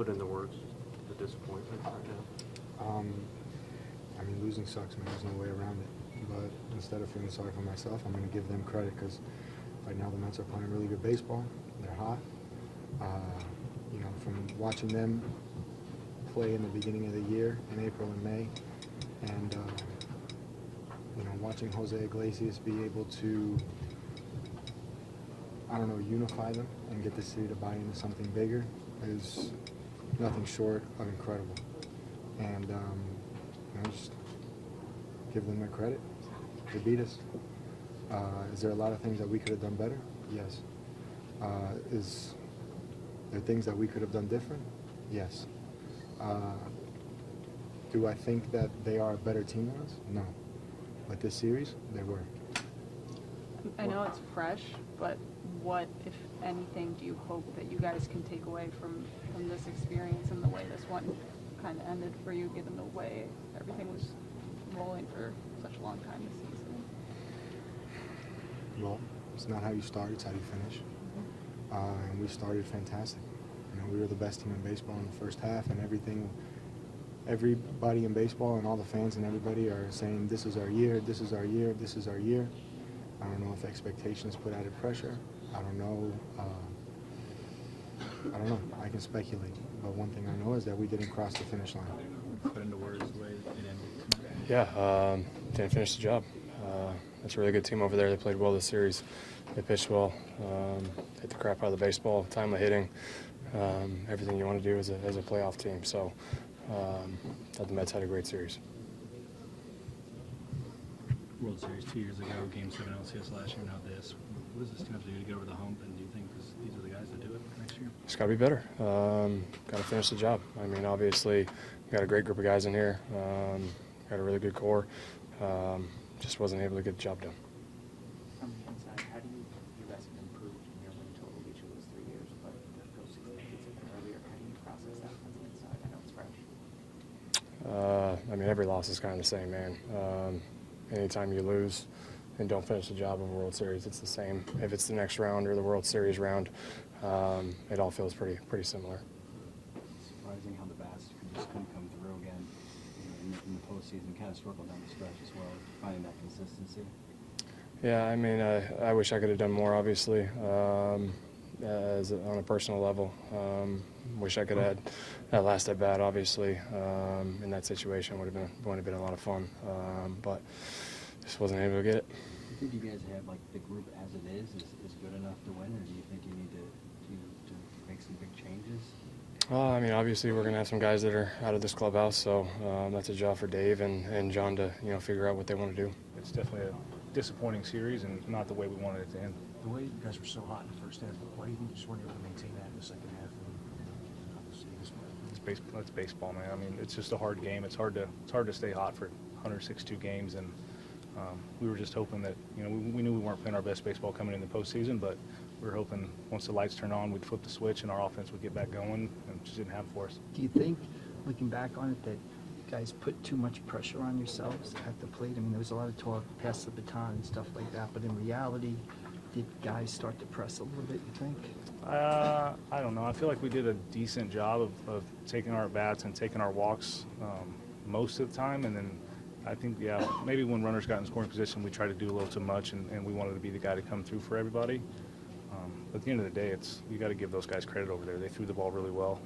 put into words the disappointment right now? I mean, losing sucks, man. There's no way around it. But instead of feeling sorry for myself, I'm going to give them credit because right now the Mets are playing really good baseball. They're hot. You know, from watching them play in the beginning of the year in April and May, and you know, watching Jose Iglesias be able to, I don't know, unify them and get the city to buy into something bigger is nothing short of incredible. And you know, just give them their credit. They beat us. Is there a lot of things that we could have done better? Yes. Is there things that we could have done different? Yes. Do I think that they are a better team than us? No. But this series, they were. I know it's fresh, but what, if anything, do you hope that you guys can take away from this experience and the way this one kind of ended for you, given the way everything was rolling for such a long time this season? Well, it's not how you start, it's how you finish. And we started fantastic. You know, we were the best team in baseball in the first half, and everybody in baseball and all the fans and everybody are saying, this is our year, this is our year, this is our year. I don't know if expectations put added pressure. I don't know. I can speculate. But one thing I know is that we didn't cross the finish line. Put into words the way it ended. Yeah, didn't finish the job. That's a really good team over there. They played well this series. They pitched well, hit the crap out of the baseball, timely hitting, everything you want to do as a playoff team. So thought the Mets had a great series. World Series 2 years ago, Game 7 LCS last year, now this. What does this team have to do to get over the hump, and do you think these are the guys that do it next year? It's got to be better. Got to finish the job. I mean, obviously, we got a great group of guys in here. Got a really good core. Just wasn't able to get the job done. From the inside, how do you guys have improved in your win total each of those 3 years, but the postseason gets it earlier? How do you process that from the inside? I know it's fresh. I mean, every loss is kind of the same, man. Anytime you lose and don't finish the job of a World Series, it's the same. If it's the next round or the World Series round, it all feels pretty similar. Surprising how the bats just couldn't come through again in the postseason. Kind of struggled down the stretch as well, finding that consistency. Yeah, I mean, I wish I could have done more, obviously, on a personal level. Wish I could have had that last at bat, obviously, in that situation. Would have been a lot of fun, but just wasn't able to get it. Do you think you guys have, like, the group as it is good enough to win, or do you think you need to make some big changes? I mean, obviously we're going to have some guys that are out of this clubhouse, so that's a job for Dave and John to figure out what they want to do. It's definitely a disappointing series and not the way we wanted it to end. The way you guys were so hot in the first half, why do you think you just weren't able to maintain that in the second half? And obviously this one. It's baseball, man. I mean, it's just a hard game. It's hard to stay hot for 162 games, and we were just hoping that we knew we weren't playing our best baseball coming in the postseason, but we were hoping once the lights turn on, we'd flip the switch and our offense would get back going, and it just didn't happen for us. Do you think, looking back on it, that you guys put too much pressure on yourselves at the plate? I mean, there was a lot of talk, pass the baton and stuff like that, but in reality, did guys start to press a little bit, you think? I don't know. I feel like we did a decent job of taking our bats and taking our walks most of the time, and then I think, yeah, maybe when runners got in scoring position, we tried to do a little too much, and we wanted to be the guy to come through for everybody. But at the end of the day, you got to give those guys credit over there. They threw the ball really well.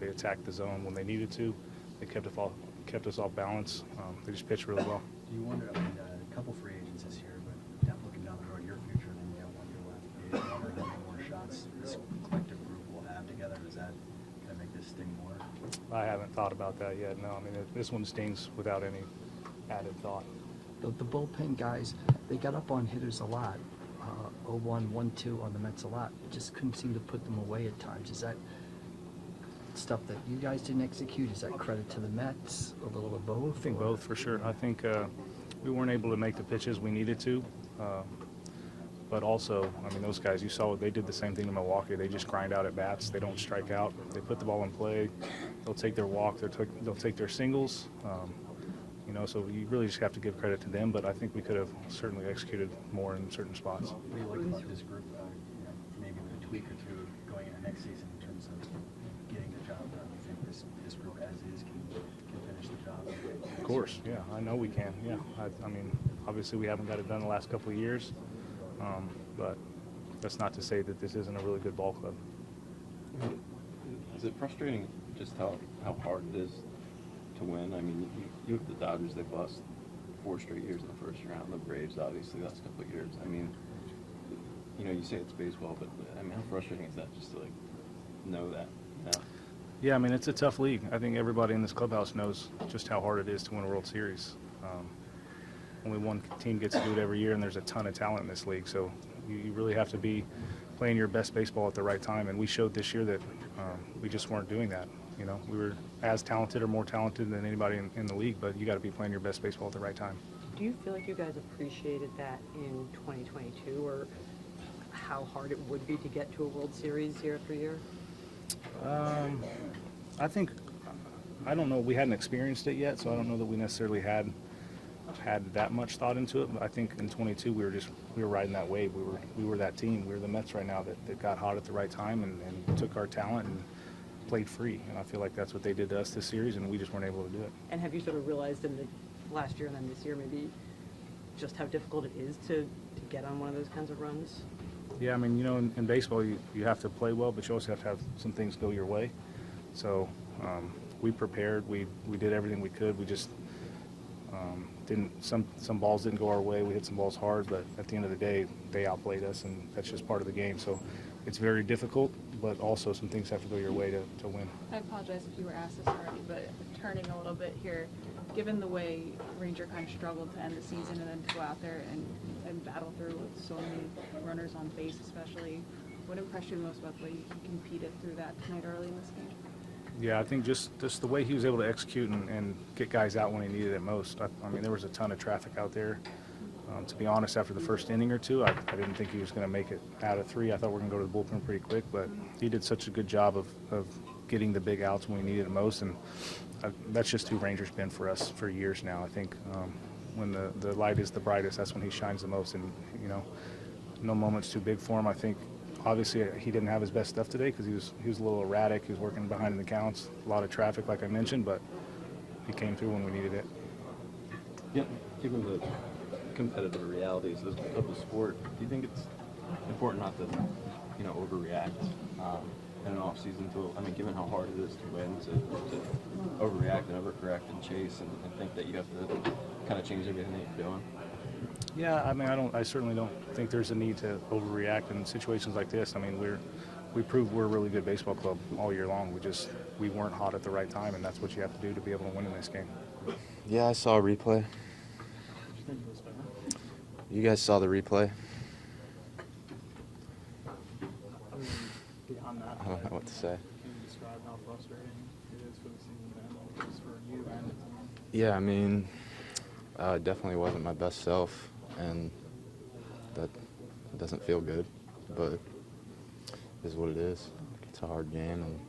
They attacked the zone when they needed to. They kept us off balance. They just pitched really well. Do you wonder, I mean, a couple free agents this year, but looking down the road, your future, then you have 1 year left. Do you wonder how many more shots this collective group will have together? Does that kind of make this sting more? I haven't thought about that yet, no. I mean, this one stings without any added thought. The bullpen guys, they got up on hitters a lot. 0-1, 1-2 on the Mets a lot. Just couldn't seem to put them away at times. Is that stuff that you guys didn't execute? Is that credit to the Mets? A little of both? I think both, for sure. I think we weren't able to make the pitches we needed to. But also, I mean, those guys, you saw they did the same thing in Milwaukee. They just grind out at bats. They don't strike out. They put the ball in play. They'll take their walk. They'll take their singles. So you really just have to give credit to them. But I think we could have certainly executed more in certain spots. What do you like about this group, maybe with a tweak or two going into next season in terms of getting the job done? this group as is can finish the job? Of course, yeah, I know we can. Yeah, I mean, obviously we haven't got it done the last couple of years, but that's not to say that this isn't a really good ball club. Is it frustrating just how hard it is to win? I mean, you look at the Dodgers, they lost 4 straight years in the first round. The Braves, obviously, last couple of years. I mean, you know, you say it's baseball, but I mean, how frustrating is that just to like know that? You know? Yeah, I mean, it's a tough league. I think everybody in this clubhouse knows just how hard it is to win a World Series. Only one team gets to do it every year, and there's a ton of talent in this league. So you really have to be playing your best baseball at the right time. And we showed this year that we just weren't doing that. You know, we were as talented or more talented than anybody in the league, but you got to be playing your best baseball at the right time. Do you feel like you guys appreciated that in 2022, or how hard it would be to get to a World Series year after year? I think, I don't know, we hadn't experienced it yet, so I don't know that we necessarily had that much thought into it. But I think in 22 we were riding that wave. We were that team. We were the Mets right now that got hot at the right time and took our talent and played free. And I feel like that's what they did to us this series, and we just weren't able to do it. And have you sort of realized in the last year and then this year maybe just how difficult it is to get on one of those kinds of runs? Yeah, I mean, you know, in baseball you have to play well, but you also have to have some things go your way. So we prepared. We did everything we could. We just some balls didn't go our way. We hit some balls hard, but at the end of the day, they outplayed us, and that's just part of the game. So it's very difficult, but also some things have to go your way to win. I apologize if you were asked this already, but turning a little bit here, given the way Ranger kind of struggled to end the season and then to go out there and battle through with so many runners on base especially, what impressed you most about the way you competed through that tonight early in this game? Yeah, I think just the way he was able to execute and get guys out when he needed it most. I mean, there was a ton of traffic out there. To be honest, after the first inning or two, I didn't think he was going to make it out of 3. I thought we were going to go to the bullpen pretty quick, but he did such a good job of getting the big outs when we needed it most, and that's just who Ranger's been for us for years now. I think when the light is the brightest, that's when he shines the most, and, you know, no moment's too big for him. I think obviously he didn't have his best stuff today because he was a little erratic. He was working behind in the counts, a lot of traffic like I mentioned, but he came through when we needed it. Yeah, given the competitive realities of the sport, do you think it's important not to, you know, overreact in an off season to, I mean, given how hard it is to win, to overreact and overcorrect and chase and think that you have to kind of change everything that you're doing? Yeah, I mean, I certainly don't think there's a need to overreact in situations like this. I mean, we proved we're a really good baseball club all year long. We weren't hot at the right time, and that's what you have to do to be able to win in this game. Yeah, I saw a replay. You guys saw the replay? Beyond that, I don't know what to say. can you describe how frustrating it is for the season to end, not just for you and the team? Yeah, I mean, it definitely wasn't my best self, and that doesn't feel good, but it is what it is. It's a hard game, and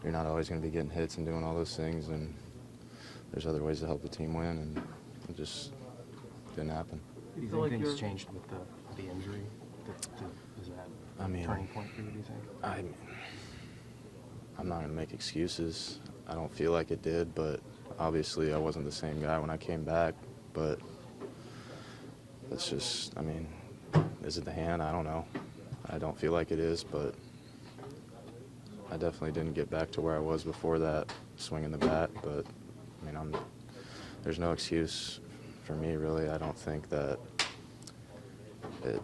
you're not always going to be getting hits and doing all those things, and there's other ways to help the team win, and it just didn't happen. Do you feel think like things you're- changed with the injury? Is that I mean, a turning point for you, do you think? I'm not going to make excuses. I don't feel like it did, but obviously I wasn't the same guy when I came back. But that's just, I mean, is it the hand? I don't know. I don't feel like it is, but I definitely didn't get back to where I was before that, swinging the bat. But, I mean, there's no excuse for me, really. I don't think that it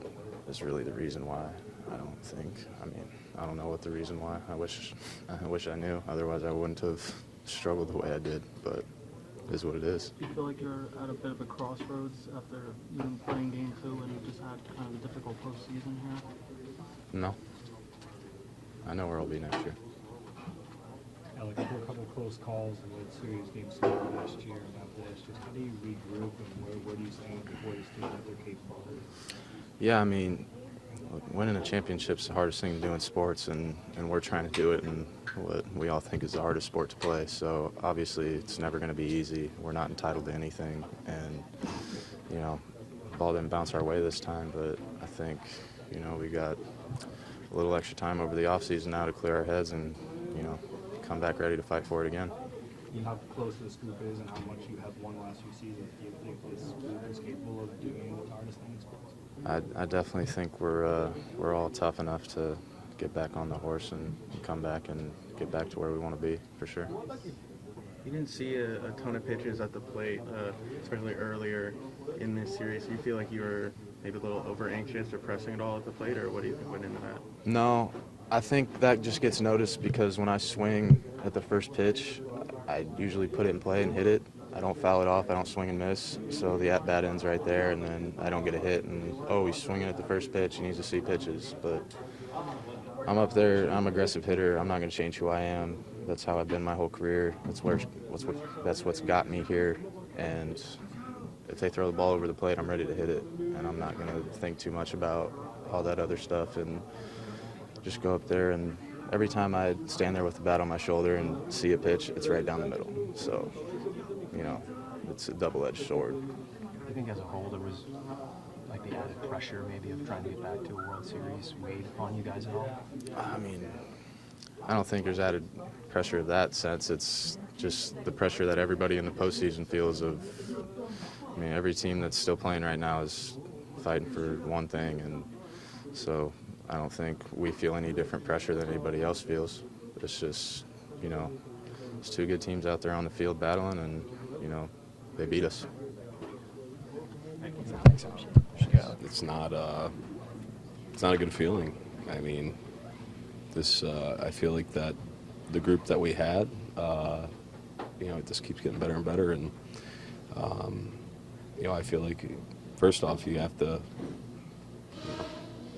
is really the reason why. I don't think. I mean, I don't know what the reason why. I wish I knew. Otherwise, I wouldn't have struggled the way I did. But it is what it is. Do you feel like you're at a bit of a crossroads after you've been playing Game 2 and you just had kind of a difficult postseason here? No. I know where I'll be next year. Alec, there were a couple of close calls in World Series games last year and not this. Just how do you regroup and where do you stand before you see that they're capable of? Yeah, I mean, look, winning a championship is the hardest thing to do in sports, and we're trying to do it in what we all think is the hardest sport to play. So obviously it's never going to be easy. We're not entitled to anything, and, you know, the ball didn't bounce our way this time, but I think, you know, we got a little extra time over the offseason now to clear our heads and, you know, come back ready to fight for it again. How close this group is and how much you have won the last few seasons, do you think this group is capable of doing what the hardest thing is? I definitely think we're all tough enough to get back on the horse and come back and get back to where we want to be, for sure. You didn't see a ton of pitches at the plate, especially earlier in this series. Do you feel like you were maybe a little over-anxious or pressing it all at the plate, or what do you think went into that? No, I think that just gets noticed because when I swing at the first pitch, I usually put it in play and hit it. I don't foul it off. I don't swing and miss. So the at-bat ends right there, and then I don't get a hit. And, oh, he's swinging at the first pitch. He needs to see pitches. But I'm up there. I'm an aggressive hitter. I'm not going to change who I am. That's how I've been my whole career. That's what's got me here. And if they throw the ball over the plate, I'm ready to hit it. And I'm not going to think too much about all that other stuff and just go up there. And every time I stand there with the bat on my shoulder and see a pitch, it's right down the middle. So, you know, it's a double-edged sword. Do you think as a whole there was like the added pressure maybe of trying to get back to a World Series weighed upon you guys at all? I mean, I don't think there's added pressure in that sense. It's just the pressure that everybody in the postseason feels of, I mean, every team that's still playing right now is fighting for one thing. And so I don't think we feel any different pressure than anybody else feels. It's just, you know, there's two good teams out there on the field battling, and, you know, they beat us. It's not a good feeling. I mean, this I feel like that the group that we had, you know, it just keeps getting better and better. And you know, I feel like first off, you have to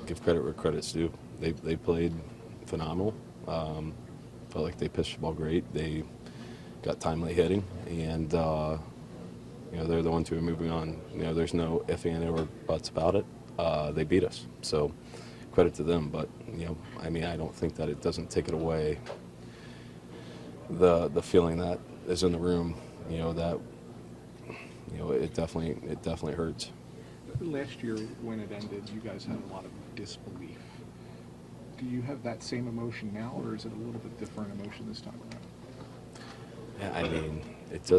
give credit where credit's due. They played phenomenal. Felt like they pitched the ball great. They got timely hitting, and you know, they're the ones who are moving on. You know, there's no if, and, or buts about it. They beat us, so credit to them. But you know, I mean, I don't think that it doesn't take it away. The feeling that is in the room, you know, that you know, it definitely hurts. Last year, when it ended, you guys had a lot of disbelief. Do you have that same emotion now, or is it a little bit different emotion this time around? Yeah, I mean, it's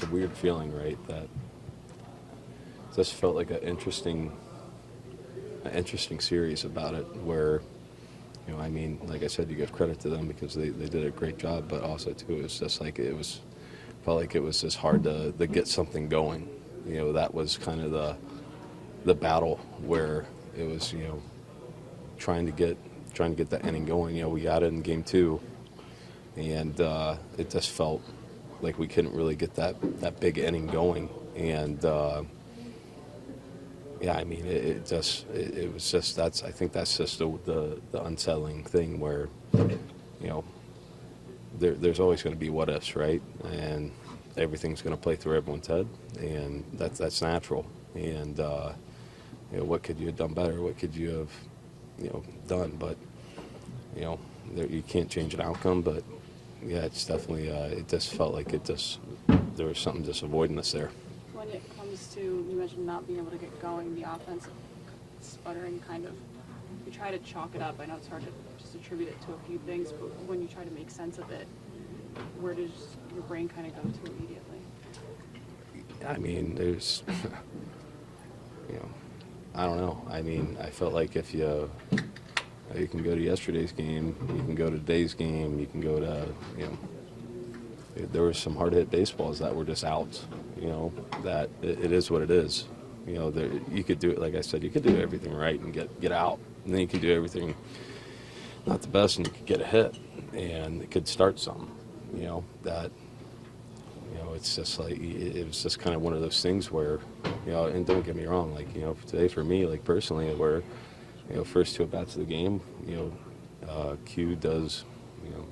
a weird feeling, right? That just felt like an interesting series about it, where, you know, I mean, like I said, you give credit to them because they did a great job, but also too, it was just like felt like it was just hard to get something going. You know, that was kind of the battle where it was, you know, trying to get that inning going. You know, we got it in game 2, and it just felt like we couldn't really get that big inning going. And yeah, I mean, it was just I think that's just the unsettling thing where, you know, there's always going to be what ifs, right? And everything's going to play through everyone's head, and that's natural. And you know, what could you have done better? What could you have, you know, done? But you know, you can't change an outcome. But yeah, it's definitely it just felt like there was something just avoiding us there. When it comes to, you mentioned not being able to get going, the offense sputtering kind of, you try to chalk it up. I know it's hard to just attribute it to a few things, but when you try to make sense of it, where does your brain kind of go to immediately? I mean, there's, you know, I don't know. I mean, I felt like if you can go to yesterday's game, you can go to today's game, you can go to, you know, there were some hard-hit baseballs that were just outs, you know, that it is what it is. You know, you could do it, like I said, you could do everything right and get out. And then you could do everything not the best and you could get a hit. And it could start something, you know, that, you know, it's just like, it was just kind of one of those things where, you know, and don't get me wrong, like, you know, today for me, like personally, where, you know, first 2 at-bats of the game, you know, Q does, you know,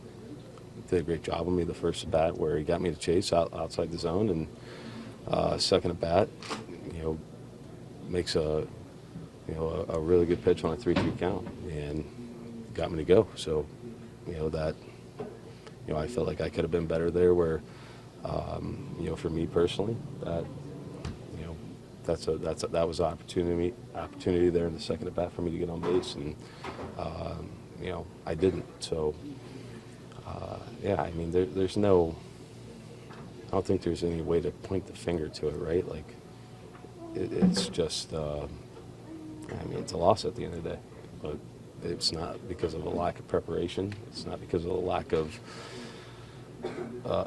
did a great job on me the first at bat where he got me to chase outside the zone, and second at bat, you know, makes a really good pitch on a 3-2 count and got me to go. So, you know, that, you know, I felt like I could have been better there where, you know, for me personally, that, you know, that was an opportunity there in the second at bat for me to get on base, and you know, I didn't. So, yeah, I mean, there's no, I don't think there's any way to point the finger to it, right? Like, it's just, I mean, it's a loss at the end of the day, but it's not because of a lack of preparation. It's not because of a lack of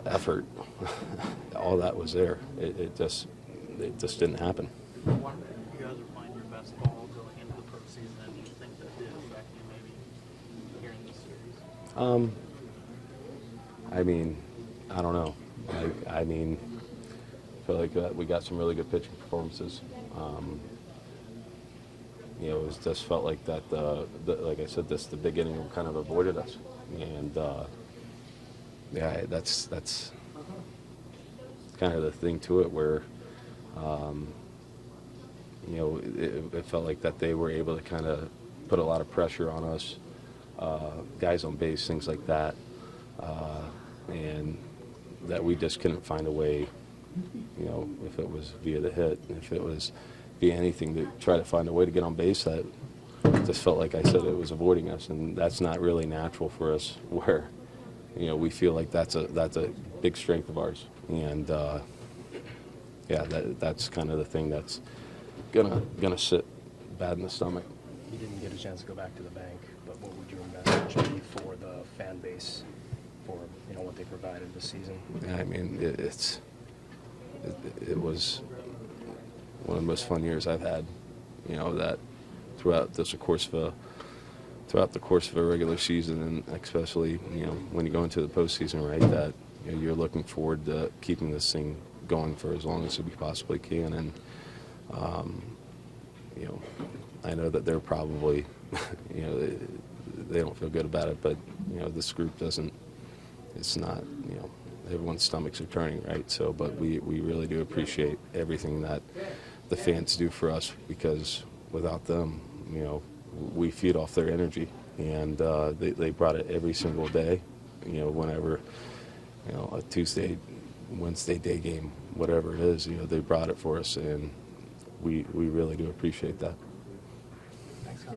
effort. All that was there. It just didn't happen. One, you guys are playing your best ball going into the postseason, and you think that did affect you maybe here in this series? I mean, I don't know. I mean, I feel like we got some really good pitching performances. You know, it just felt like that. Like I said, the beginning kind of avoided us, and yeah, that's kind of the thing to it, where you know, it felt like that they were able to kind of put a lot of pressure on us, guys on base, things like that, and that we just couldn't find a way, you know, if it was via the hit, if it was via anything, to try to find a way to get on base, that just felt like I said it was avoiding us, and that's not really natural for us, where, you know, we feel like that's a big strength of ours, and yeah, that's kind of the thing that's gonna sit bad in the stomach. You didn't get a chance to go back to the bank, but what would your message be for the fan base, for, you know, what they provided this season? Yeah, I mean, it was one of the most fun years I've had. You know, that throughout the course of a regular season, and especially, you know, when you go into the postseason, right? That, you know, you're looking forward to keeping this thing going for as long as we possibly can, and you know, I know that they're probably, you know, they don't feel good about it, but, you know, this group doesn't. It's not, you know, everyone's stomachs are turning, right? So, but we really do appreciate everything that the fans do for us, because without them, you know, we feed off their energy, and they brought it every single day, you know, whenever, you know, a Tuesday, Wednesday day game, whatever it is, you know, they brought it for us, and we really do appreciate that.